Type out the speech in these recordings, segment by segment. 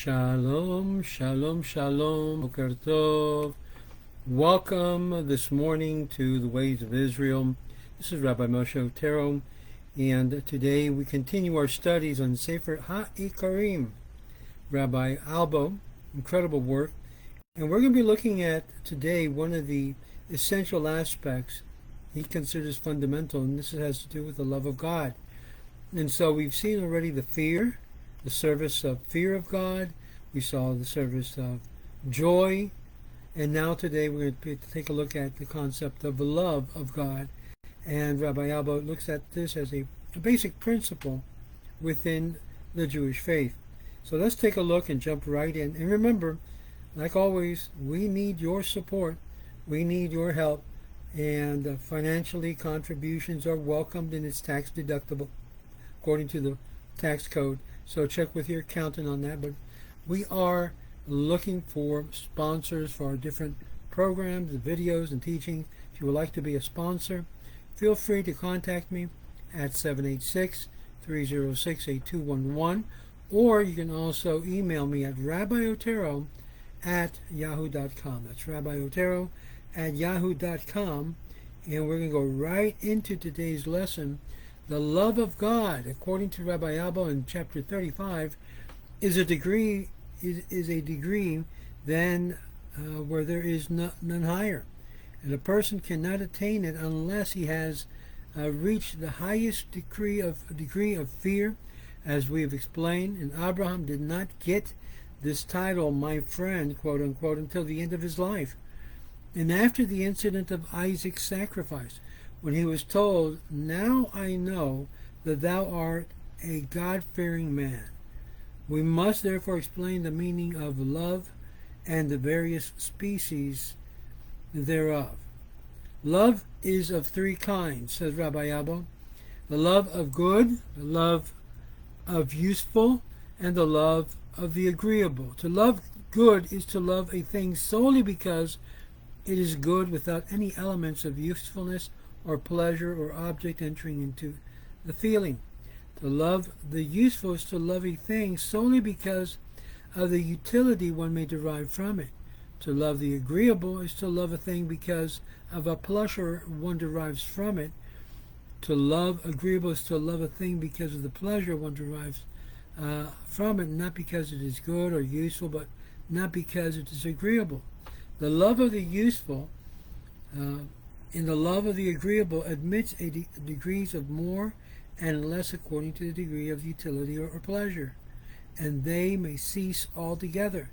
Shalom, shalom, shalom, Boker Tov. Welcome this morning to the Ways of Israel. This is Rabbi Moshe Otero, and today we continue our studies on Sefer Ikkarim, Rabbi Albo, incredible work. And we're going to be looking at today one of the essential aspects he considers fundamental, and this has to do with the love of God. And so we've seen already the service of fear of God. We saw the service of joy. And now today we're going to take a look at the concept of the love of God. And Rabbi Albo looks at this as a basic principle within the Jewish faith. So let's take a look and jump right in. And remember, like always, we need your support. We need your help. And financially, contributions are welcomed and it's tax deductible according to the tax code. So check with your accountant on that. But we are looking for sponsors for our different programs, the videos, and teachings. If you would like to be a sponsor, feel free to contact me at 786-306-8211, or you can also email me at rabbiotero@yahoo.com. That's rabbiotero@yahoo.com, and we're going to go right into today's lesson. The love of God, according to Rabbi Albo in chapter 35, is a degree then where there is none higher, and a person cannot attain it unless he has reached the highest degree of fear, as we have explained. And Abraham did not get this title, my friend, quote unquote, until the end of his life, and after the incident of Isaac's sacrifice, when he was told, "Now I know that thou art a God-fearing man." We must therefore explain the meaning of love and the various species thereof. Love is of three kinds, says Rabbi Albo: the love of good, the love of useful, and the love of the agreeable. To love good is to love a thing solely because it is good, without any elements of usefulness or pleasure or object entering into the feeling. To love the useful is to love a thing solely because of the utility one may derive from it. To love the agreeable is to love a thing because of a pleasure one derives from it. To love agreeable is to love a thing because of the pleasure one derives from it, not because it is good or useful, but not because it is agreeable. The love of the useful in the love of the agreeable admits degrees of more and less according to the degree of utility or pleasure, and they may cease altogether.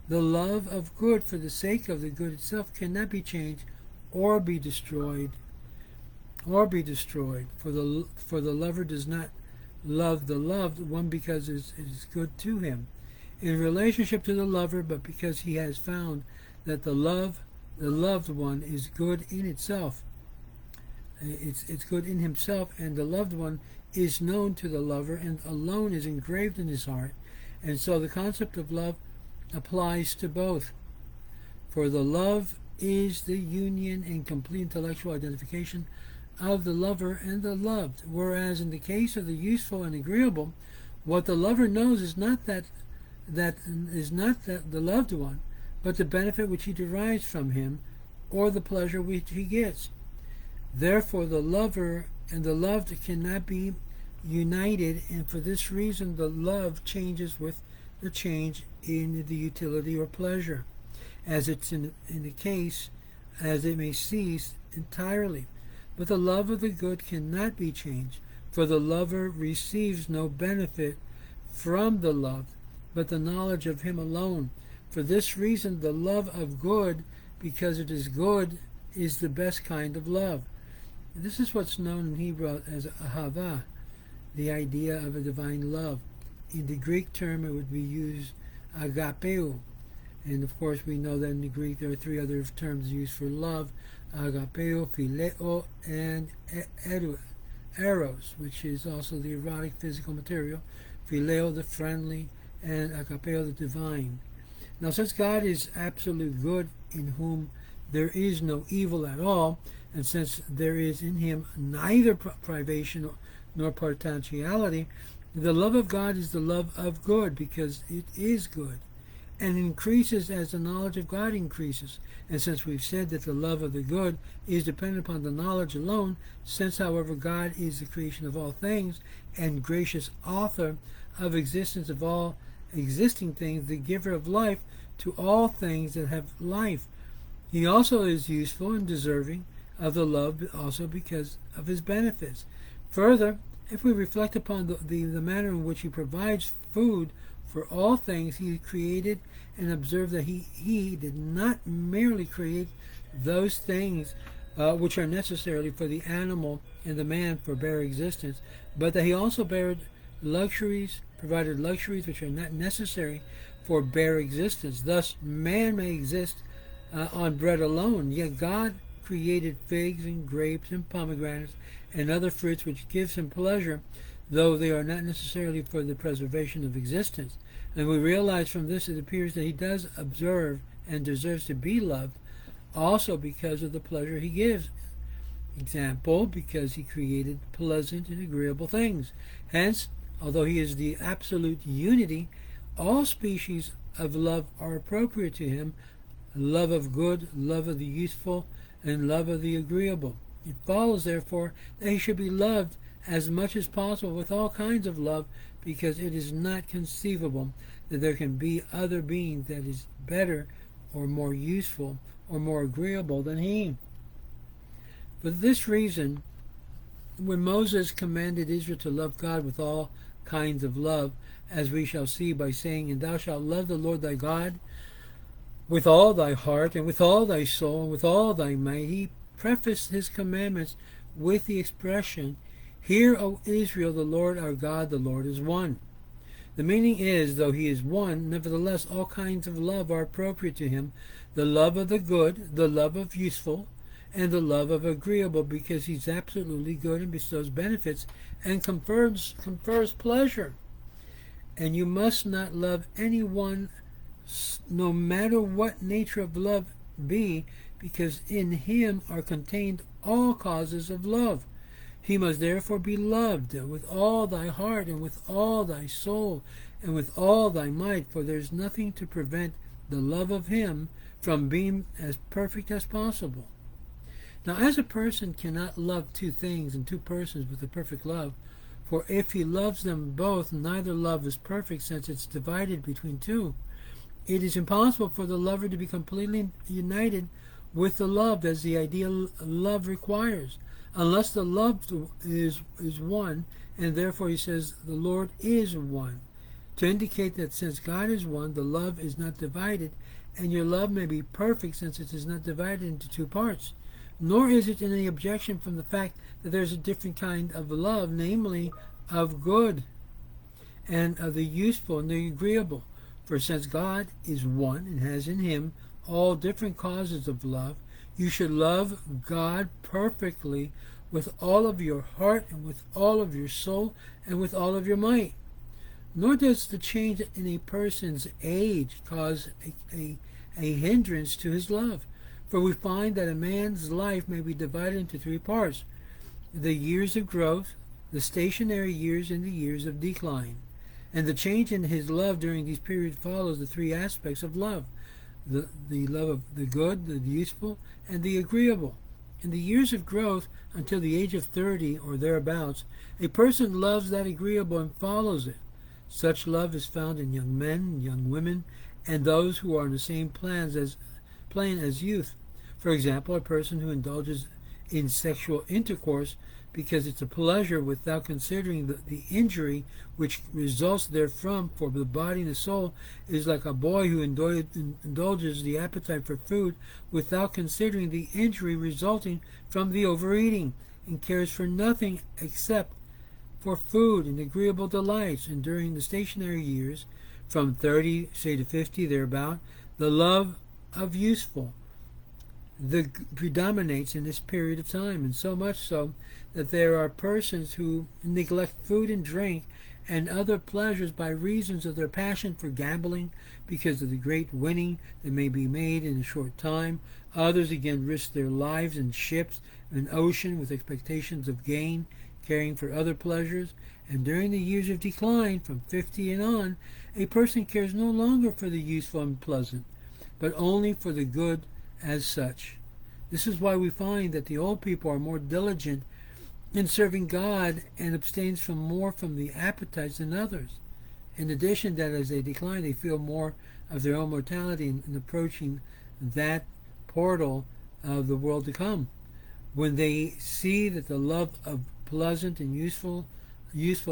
The love of good for the sake of the good itself cannot be changed or be destroyed. For the lover does not love the loved one because it is good to him in relationship to the lover, but because he has found that the loved one is good in itself. It's good in himself, and the loved one is known to the lover and alone is engraved in his heart. And so the concept of love applies to both. For the love is the union and complete intellectual identification of the lover and the loved, whereas in the case of the useful and agreeable, what the lover knows is not the loved one, but the benefit which he derives from him, or the pleasure which he gets. Therefore, the lover and the loved cannot be united, and for this reason the love changes with the change in the utility or pleasure, as it's in the case as it may cease entirely. But the love of the good cannot be changed, for the lover receives no benefit from the loved, but the knowledge of him alone. For this reason, the love of good, because it is good, is the best kind of love. This is what's known in Hebrew as ahava, the idea of a divine love. In the Greek term, it would be used agapeo. And of course, we know that in the Greek there are three other terms used for love: agapeo, phileo, and eros, which is also the erotic physical material. Phileo, the friendly, and agapeo, the divine. Now, since God is absolute good, in whom there is no evil at all, and since there is in him neither privation nor potentiality, The love of God is the love of good because it is good, and increases as the knowledge of God increases. And since we've said that the love of the good is dependent upon the knowledge alone, since, however, God is the creation of all things and gracious author of existence of all existing things, the giver of life to all things that have life, he also is useful and deserving of the love also because of his benefits. Further, if we reflect upon the manner in which he provides food for all things he created, and observe that he did not merely create those things which are necessary for the animal and the man for bare existence, but that he also provided luxuries which are not necessary for bare existence. Thus, man may exist on bread alone, yet God created figs and grapes and pomegranates and other fruits which gives him pleasure, though they are not necessarily for the preservation of existence. And we realize from this it appears that he does observe and deserves to be loved also because of the pleasure he gives. Example, because he created pleasant and agreeable things. Hence, although he is the absolute unity, all species of love are appropriate to him: love of good, love of the useful, and love of the agreeable. It follows, therefore, that he should be loved as much as possible with all kinds of love, because it is not conceivable that there can be other being that is better or more useful or more agreeable than he. For this reason, when Moses commanded Israel to love God with all kinds of love, as we shall see by saying, "And thou shalt love the Lord thy God with all thy heart, and with all thy soul, and with all thy might," he prefaced his commandments with the expression, "Hear, O Israel, the Lord our God, the Lord is one." The meaning is, though he is one, nevertheless all kinds of love are appropriate to him: the love of the good, the love of useful, and the love of agreeable, because he's absolutely good and bestows benefits and confers pleasure. And you must not love anyone, no matter what nature of love be, because in him are contained all causes of love. He must therefore be loved with all thy heart, and with all thy soul, and with all thy might, for there is nothing to prevent the love of him from being as perfect as possible. Now, as a person cannot love two things and two persons with a perfect love, for if he loves them both, neither love is perfect, since it's divided between two. It is impossible for the lover to be completely united with the loved, as the ideal love requires, unless the loved is one, and therefore he says the Lord is one, to indicate that since God is one, the love is not divided, and your love may be perfect since it is not divided into two parts. Nor is it any objection from the fact that there is a different kind of love, namely of good and of the useful and the agreeable. For since God is one and has in him all different causes of love, you should love God perfectly with all of your heart and with all of your soul and with all of your might. Nor does the change in a person's age cause a hindrance to his love. For we find that a man's life may be divided into three parts: the years of growth, the stationary years, and the years of decline. And the change in his love during these periods follows the three aspects of love: the love of the good, the useful, and the agreeable. In the years of growth, until the age of 30 or thereabouts, a person loves that agreeable and follows it. Such love is found in young men, young women, and those who are on the same plane as youth. For example, a person who indulges in sexual intercourse because it's a pleasure without considering the injury which results therefrom for the body and the soul is like a boy who indulges the appetite for food without considering the injury resulting from the overeating, and cares for nothing except for food and agreeable delights. And during the stationary years, from 30, say, to 50 thereabout, the love of useful predominates in this period of time, and so much so that there are persons who neglect food and drink and other pleasures by reasons of their passion for gambling, because of the great winning that may be made in a short time. Others again risk their lives in ships and ocean with expectations of gain, caring for other pleasures, and during the years of decline, from 50 and on, a person cares no longer for the useful and pleasant, but only for the good as such. This is why we find that the old people are more diligent in serving God and abstains from more from the appetites than others. In addition, that as they decline, they feel more of their own mortality in approaching that portal of the world to come. When they see that the love of pleasant and useful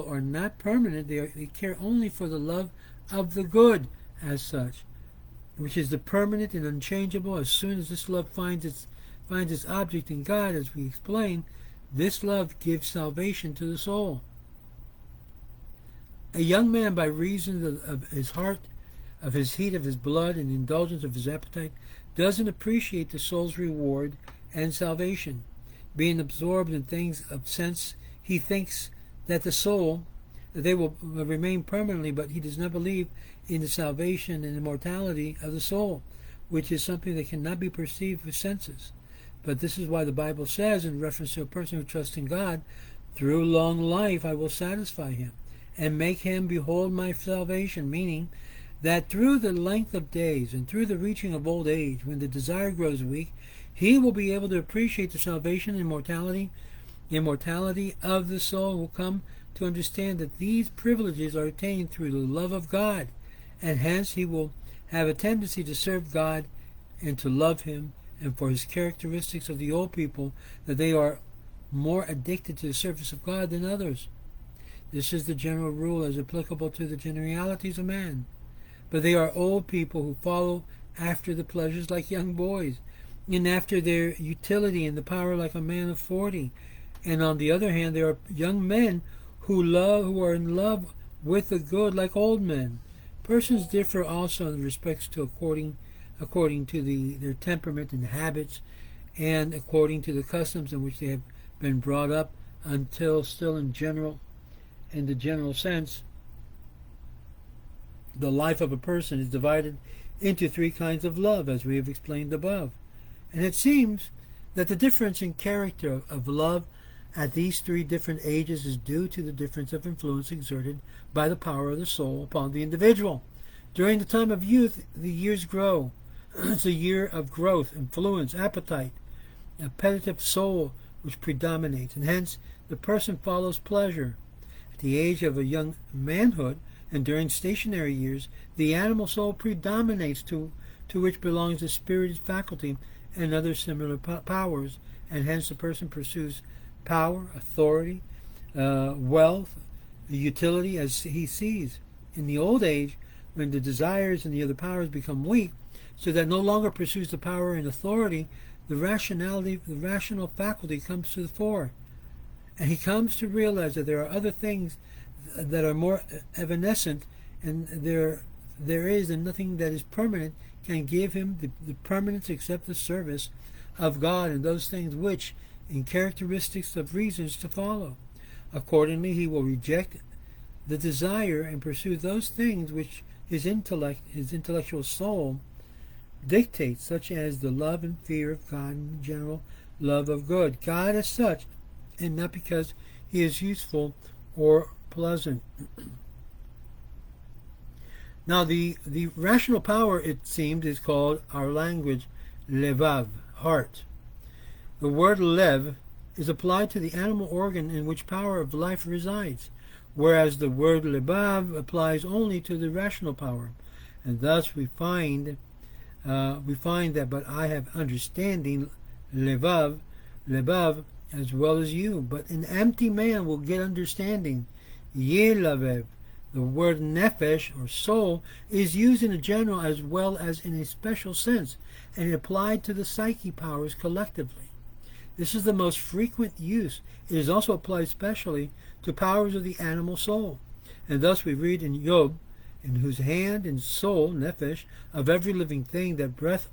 are not permanent, they care only for the love of the good as such, which is the permanent and unchangeable. As soon as this love finds its object in God, as we explain, this love gives salvation to the soul. A young man, by reason of his heart, of his heat of his blood, and indulgence of his appetite, doesn't appreciate the soul's reward and salvation. Being absorbed in things of sense, he thinks that they will remain permanently, but he does not believe in the salvation and immortality of the soul, which is something that cannot be perceived with senses. But this is why the Bible says, in reference to a person who trusts in God, through long life I will satisfy him and make him behold my salvation, meaning that through the length of days and through the reaching of old age, when the desire grows weak, he will be able to appreciate the salvation and immortality of the soul, will come to understand that these privileges are attained through the love of God, and hence he will have a tendency to serve God and to love him. And for his characteristics of the old people, that they are more addicted to the service of God than others. This is the general rule as applicable to the generalities of man. But they are old people who follow after the pleasures like young boys, and after their utility and the power like a man of 40. And on the other hand, there are young men who are in love with the good like old men. Persons differ also in respects to according to their temperament and habits, and according to the customs in which they have been brought up, until still in the general sense, the life of a person is divided into three kinds of love, as we have explained above. And it seems that the difference in character of love at these three different ages is due to the difference of influence exerted by the power of the soul upon the individual. During the time of youth, the years grow. It's a year of growth, influence, appetite, appetitive soul which predominates, and hence the person follows pleasure. At the age of a young manhood, and during stationary years, the animal soul predominates, to which belongs the spirited faculty and other similar powers, and hence the person pursues power, authority, wealth, utility as he sees. In the old age, when the desires and the other powers become weak, so that no longer pursues the power and authority, the rational faculty comes to the fore, and he comes to realize that there are other things that are more evanescent, and there is, and nothing that is permanent can give him the permanence except the service of God, and those things which, in characteristics of reasons to follow. Accordingly, he will reject the desire and pursue those things which his intellectual soul dictates, such as the love and fear of God and the general love of good. God as such, and not because he is useful or pleasant. Now the rational power, it seems, is called, our language, levav, heart. The word lev is applied to the animal organ in which power of life resides, whereas the word levav applies only to the rational power. And thus we find that, but I have understanding, levav, as well as you. But an empty man will get understanding, yelavev. The word nefesh, or soul, is used in a general as well as in a special sense, and applied to the psyche powers collectively. This is the most frequent use. It is also applied specially to powers of the animal soul. And thus we read in Job, in whose hand and soul, nefesh, of every living thing, that breath,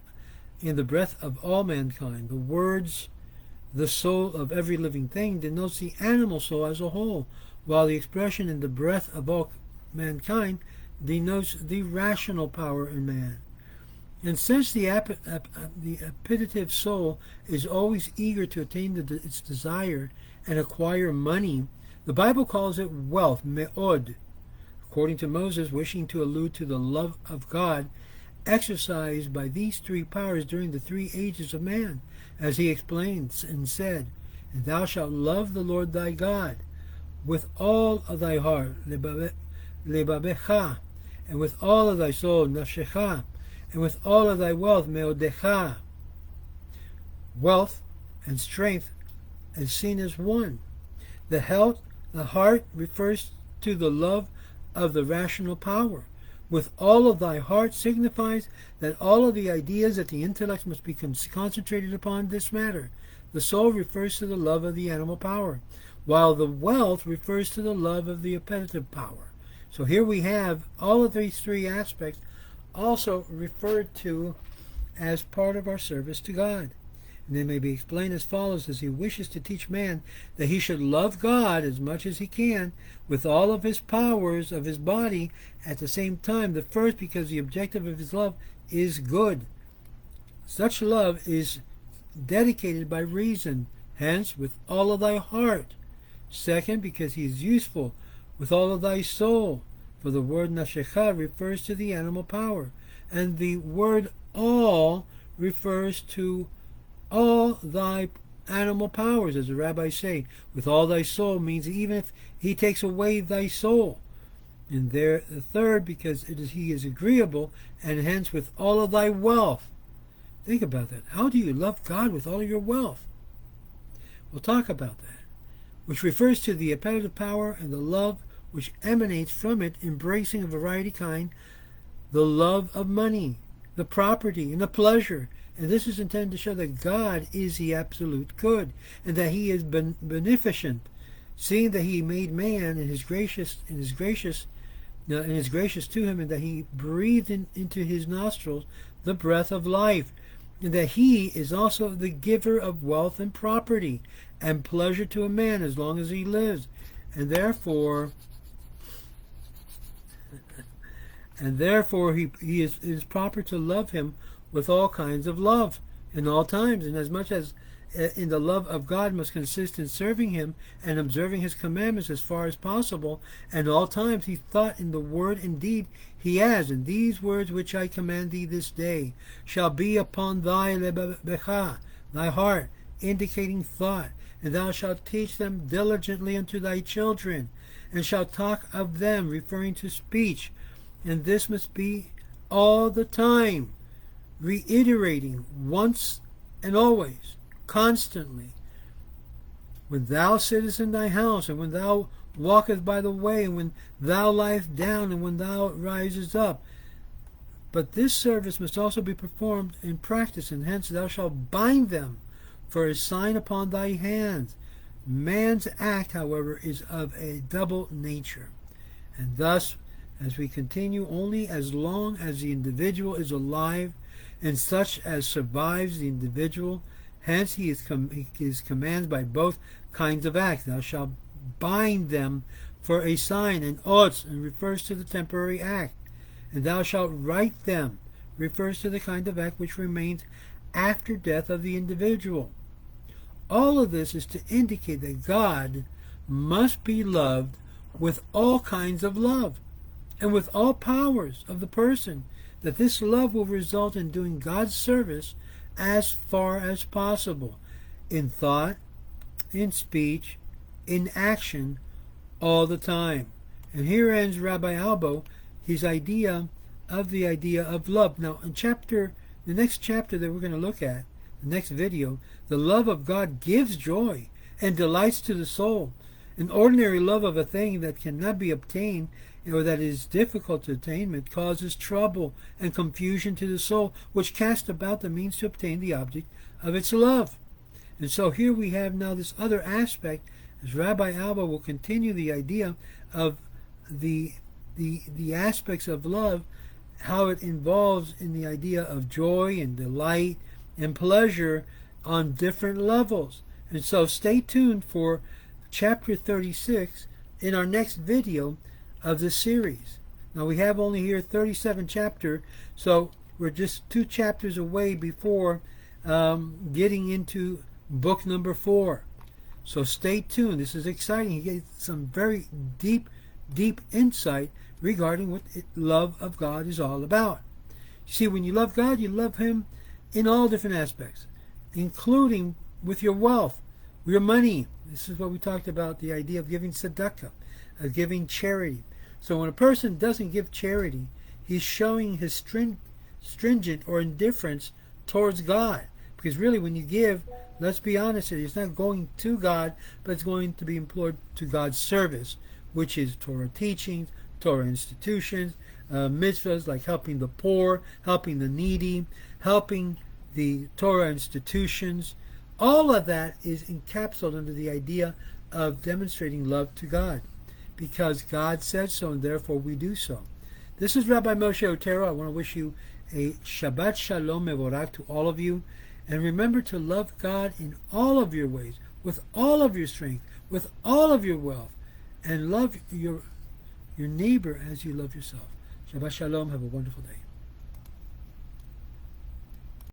in the breath of all mankind. The words, the soul of every living thing, denotes the animal soul as a whole, while the expression in the breath of all mankind denotes the rational power in man. And since the appetitive soul is always eager to attain its desire and acquire money, the Bible calls it wealth, me'od. According to Moses, wishing to allude to the love of God exercised by these three powers during the 3 ages of man, as he explains and said, "And thou shalt love the Lord thy God with all of thy heart, lebabecha, and with all of thy soul, nafshecha, and with all of thy wealth, meodecha." Wealth and strength is seen as one. The heart refers to the love of the rational power. With all of thy heart signifies that all of the ideas that the intellect must be concentrated upon this matter. The soul refers to the love of the animal power, while the wealth refers to the love of the appetitive power. So here we have all of these 3 aspects also referred to as part of our service to God. And they may be explained as follows: as he wishes to teach man that he should love God as much as he can with all of his powers of his body at the same time. The first, because the objective of his love is good. Such love is dedicated by reason, hence with all of thy heart. Second, because he is useful with all of thy soul, for the word nafshecha refers to the animal power, and the word all refers to all thy animal powers, as the rabbis say. With all thy soul means even if he takes away thy soul. And there, the third, because he is agreeable, and hence with all of thy wealth. Think about that. How do you love God with all of your wealth? We'll talk about that, which refers to the appetitive power and the love which emanates from it, embracing a variety kind, the love of money, the property, and the pleasure. And this is intended to show that God is the absolute good, and that he is beneficent, seeing that he made man and is gracious to him, and that he breathed into his nostrils the breath of life, and that he is also the giver of wealth and property and pleasure to a man as long as he lives, and therefore he is proper to love him with all kinds of love in all times, and as much as in the love of God must consist in serving him and observing his commandments as far as possible, and all times he thought in the word and deed he has, and these words which I command thee this day shall be upon thy lebabecha, thy heart, indicating thought, and thou shalt teach them diligently unto thy children, and shalt talk of them, referring to speech, and this must be all the time, reiterating once and always, constantly. When thou sittest in thy house, and when thou walkest by the way, and when thou liest down, and when thou risest up. But this service must also be performed in practice, and hence thou shalt bind them for a sign upon thy hands. Man's act, however, is of a double nature, and thus, as we continue, only as long as the individual is alive, and such as survives the individual. Hence he is commanded by both kinds of acts. Thou shalt bind them for a sign, and ots, and refers to the temporary act, and thou shalt write them, refers to the kind of act which remains after death of the individual. All of this is to indicate that God must be loved with all kinds of love, and with all powers of the person, that this love will result in doing God's service as far as possible, in thought, in speech, in action, all the time. And here ends Rabbi Albo his idea of love. Now, in the next chapter that we're going to look at, the next video, the love of God gives joy and delights to the soul. An ordinary love of a thing that cannot be obtained, or that is difficult to attainment, causes trouble and confusion to the soul, which casts about the means to obtain the object of its love. And so here we have now this other aspect, as Rabbi Alba will continue the idea of the aspects of love, how it involves in the idea of joy and delight and pleasure on different levels. And so stay tuned for chapter 36 in our next video of this series. Now we have only here 37 chapters, so we're just 2 chapters away before getting into book number 4. So stay tuned. This is exciting. You get some very deep, deep insight regarding what love of God is all about. You see, when you love God, you love Him in all different aspects, including with your wealth, your money. This is what we talked about, the idea of giving tzedakah, of giving charity. So when a person doesn't give charity, he's showing his stringent or indifference towards God. Because really, when you give, let's be honest, it's not going to God, but it's going to be employed to God's service, which is Torah teachings, Torah institutions, mitzvahs like helping the poor, helping the needy, helping the Torah institutions. All of that is encapsulated under the idea of demonstrating love to God, because God said so, and therefore we do so. This is Rabbi Moshe Otero. I want to wish you a Shabbat Shalom Mevorach to all of you. And remember to love God in all of your ways, with all of your strength, with all of your wealth, and love your neighbor as you love yourself. Shabbat Shalom. Have a wonderful day.